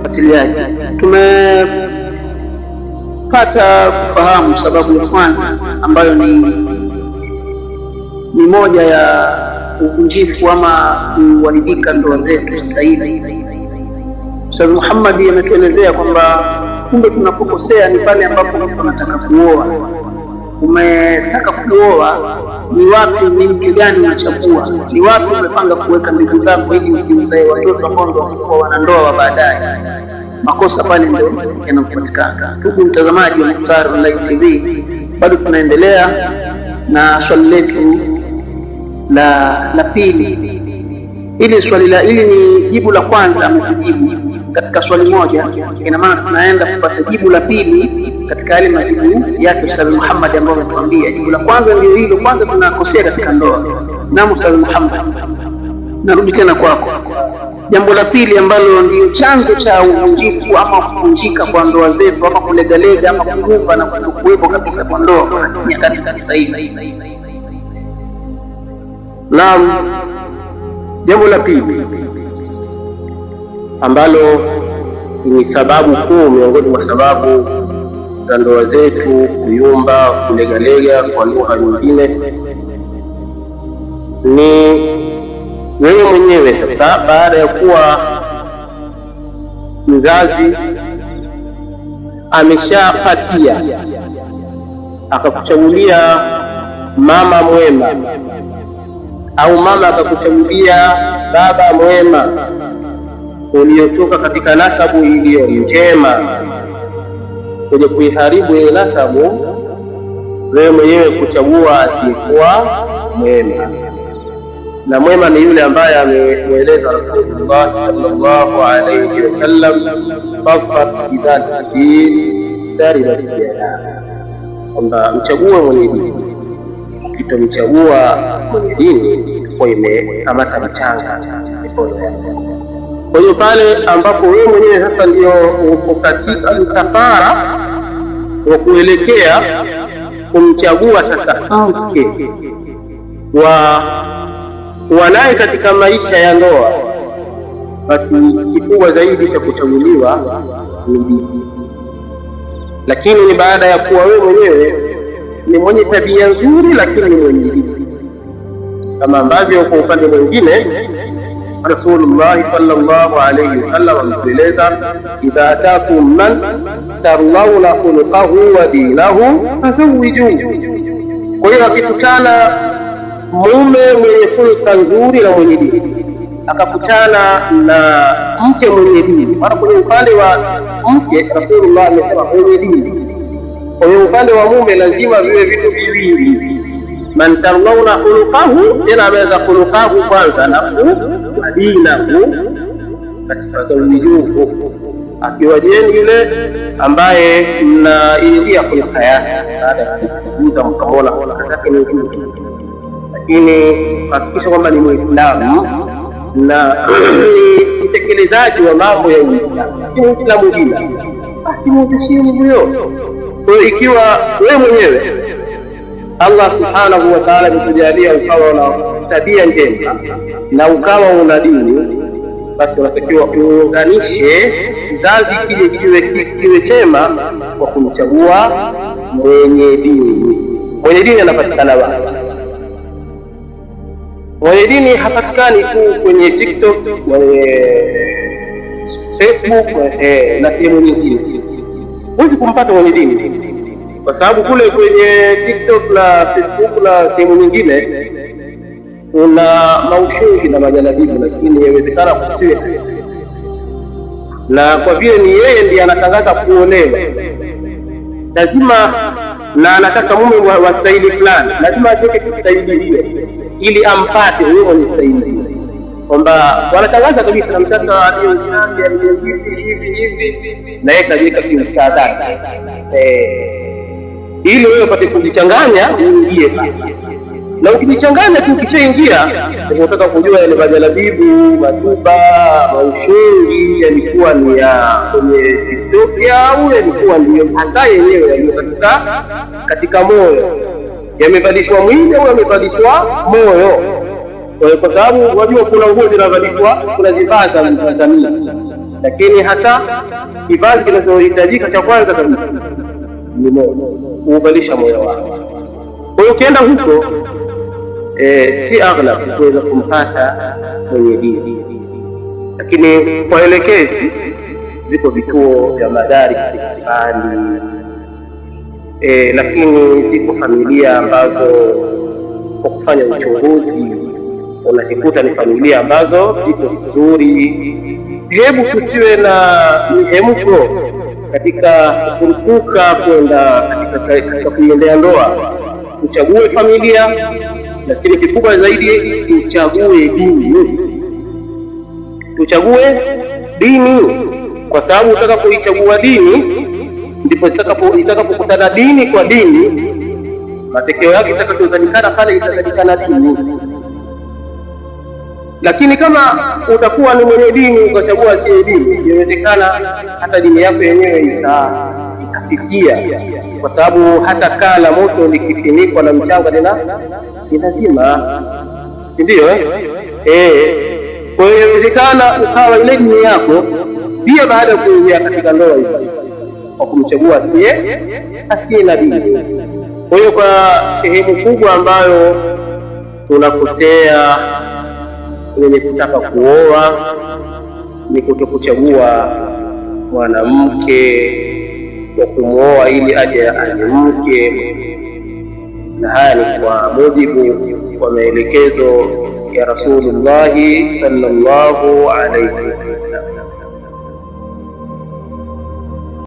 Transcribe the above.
wafuatiliaji, tumepata kufahamu sababu ya kwanza ambayo ni moja ya uvunjifu ama kuharibika ndoa zetu sasa hivi. Ustadh Muhammad ametuelezea kwamba kumbe tunapokosea ni pale ambapo mtu anataka kuoa. Umetaka kuoa, ni wapi, ni mke gani unachagua? Ni wapi umepanga kuweka mbegu zako ili ujizae watoto ambao ndio watakuwa wanandoa wa baadaye? Makosa pale ndio yanapatikana. Ndugu mtazamaji wa Mukhtar Online TV, bado tunaendelea na swali letu la pili. Ili ni jibu la kwanza ametujibu katika swali moja, ina maana tunaenda kupata jibu la pili katika yale majibu yake Ustadh Muhammad ambaye ametuambia. Jibu la kwanza ndio hilo, kwanza tunakosea katika ndoa. Na Ustadh Muhammad, narudi tena kwako. Jambo la pili ambalo ndio chanzo cha uvunjifu ama kuvunjika kwa ndoa zetu ama kulegalega ama kuyumba na kutokuwepo kabisa kwa ndoa nyakati za sasa hivi. Naam, jambo la pili ambalo ni sababu kuu miongoni mwa sababu za ndoa zetu kuyumba, kulegalega kwa lugha nyingine, ni wewe mwenyewe. Sasa baada ya kuwa mzazi ameshapatia akakuchagulia mama mwema, au mama akakuchagulia baba mwema uliotoka katika nasabu iliyo njema, kuja kuiharibu ile nasabu, wewe mwenyewe kuchagua asiyekuwa mwema. Na mwema ni yule ambaye amemweleza Rasulullah sallallahu alayhi wasallam, fadfar bidhati din taribat yada, kwamba mchague mwenye dini. Ukitomchagua mwenye dini kwa imekamata mchanga. Kwa hiyo pale ambapo wewe mwenyewe sasa ndio uko katika msafara wa kuelekea kumchagua sasa mke wa naye katika maisha ya ndoa, basi kikubwa zaidi cha kuchaguliwa ni dini. Lakini ni baada ya kuwa wewe mwenyewe ni mwenye tabia nzuri, lakini ni mwenye dini, kama ambavyo kwa upande mwingine Rasulullah sallallahu alayhi wasallam ametueleza, idha atakum man tarlauna khuluquhu wa dinahu fazawwijuhu. Kwa hiyo akikutana mume mwenye hulka nzuri na mwenye dini, akakutana na mke mwenye dini, maana kwenye upande wa mke Rasulullah amesema mwenye dini, kwa hiyo upande wa mume lazima viwe vitu viwili. Man tarlauna khuluquhu, tena ameweza khuluquhu kwanza na dinahu, basi fazawwijuhu, akiwajeni yule ambaye mnaingia hulka yake baada ya kuchunguza mkamona hulka zake ni nzuri, lakini hakikisha kwamba ni Muislamu na ni mtekelezaji wa mambo ya Uislamu, si Muislamu bila basi mheshimu huyo. Kwa hiyo ikiwa wewe mwenyewe Allah subhanahu wa ta'ala amekujalia ukawa na tabia njema na ukawa una dini, basi unatakiwa uunganishe kizazi kile kiwe chema kwa kumchagua mwenye dini. Mwenye dini anapatikana wapi? Mwenye dini hapatikani tu kwenye TikTok, kwenye Facebook na sehemu nyingine. Huwezi kumpata mwenye dini, kwa sababu kule kwenye TikTok na Facebook na sehemu nyingine kuna maushuzi na majadiliano, lakini inawezekana kusiwe. Na kwa vile ni yeye ndiye anatangaza kuolewa, lazima, na anataka mume wa staili fulani, lazima atoke kwa staili hiyo ili ampate huyo mwenye staili, kwamba wanatangaza kabisa namtaka aliye ustadi aliye hivi, na yeye kajiweka kiustadhi ili wewe upate kujichanganya uingie pale. Na ukijichanganya tu ukishaingia, unataka kujua yale majalabibu, majuba, maushungi yalikuwa ni ya kwenye TikTok au yalikuwa ndio hasa yenyewe yaliyopatika katika moyo, yamevalishwa mwili au yamevalishwa moyo. Kwa sababu wajua kuna nguo zinavalishwa, kuna zivaa za Tanzania, lakini hasa kivazi kinachohitajika cha kwanza kabisa ni moyo, kuubadilisha moyo wako. Kwa hiyo ukienda huko si aghlab kuweza kumpata mwenye dini, lakini kwa elekezi viko vituo vya madaris mbalimbali, lakini ziko familia ambazo kwa kufanya uchunguzi unazikuta ni familia ambazo ziko vizuri. Hebu tusiwe na mihemko katika kurupuka kwenda katika kuiendea ndoa. Tuchague familia, lakini kikubwa zaidi tuchague dini. Tuchague dini, kwa sababu utakapoichagua dini ndipo itakapokutana dini kwa dini, matokeo yake itakayozalikana pale itazalikana dini. Lakini kama utakuwa ni mwenye dini ukachagua asiye dini, inawezekana hata dini yako yenyewe ikafifia, kwa sababu hata kaa la moto likifunikwa na mchanga ni lazima, si ndio? Kwa hiyo inawezekana ukawa ile dini yako pia baada ya kuingia katika ndoa hiyo kwa kumchagua asiye na dini. Kwa hiyo kwa sehemu kubwa ambayo tunakosea wenye kutaka kuoa ni kutokuchagua mwanamke wa kumwoa ili aje awe mke, na haya ni kwa mujibu wa maelekezo ya Rasulullah sallallahu alaihi wasallam.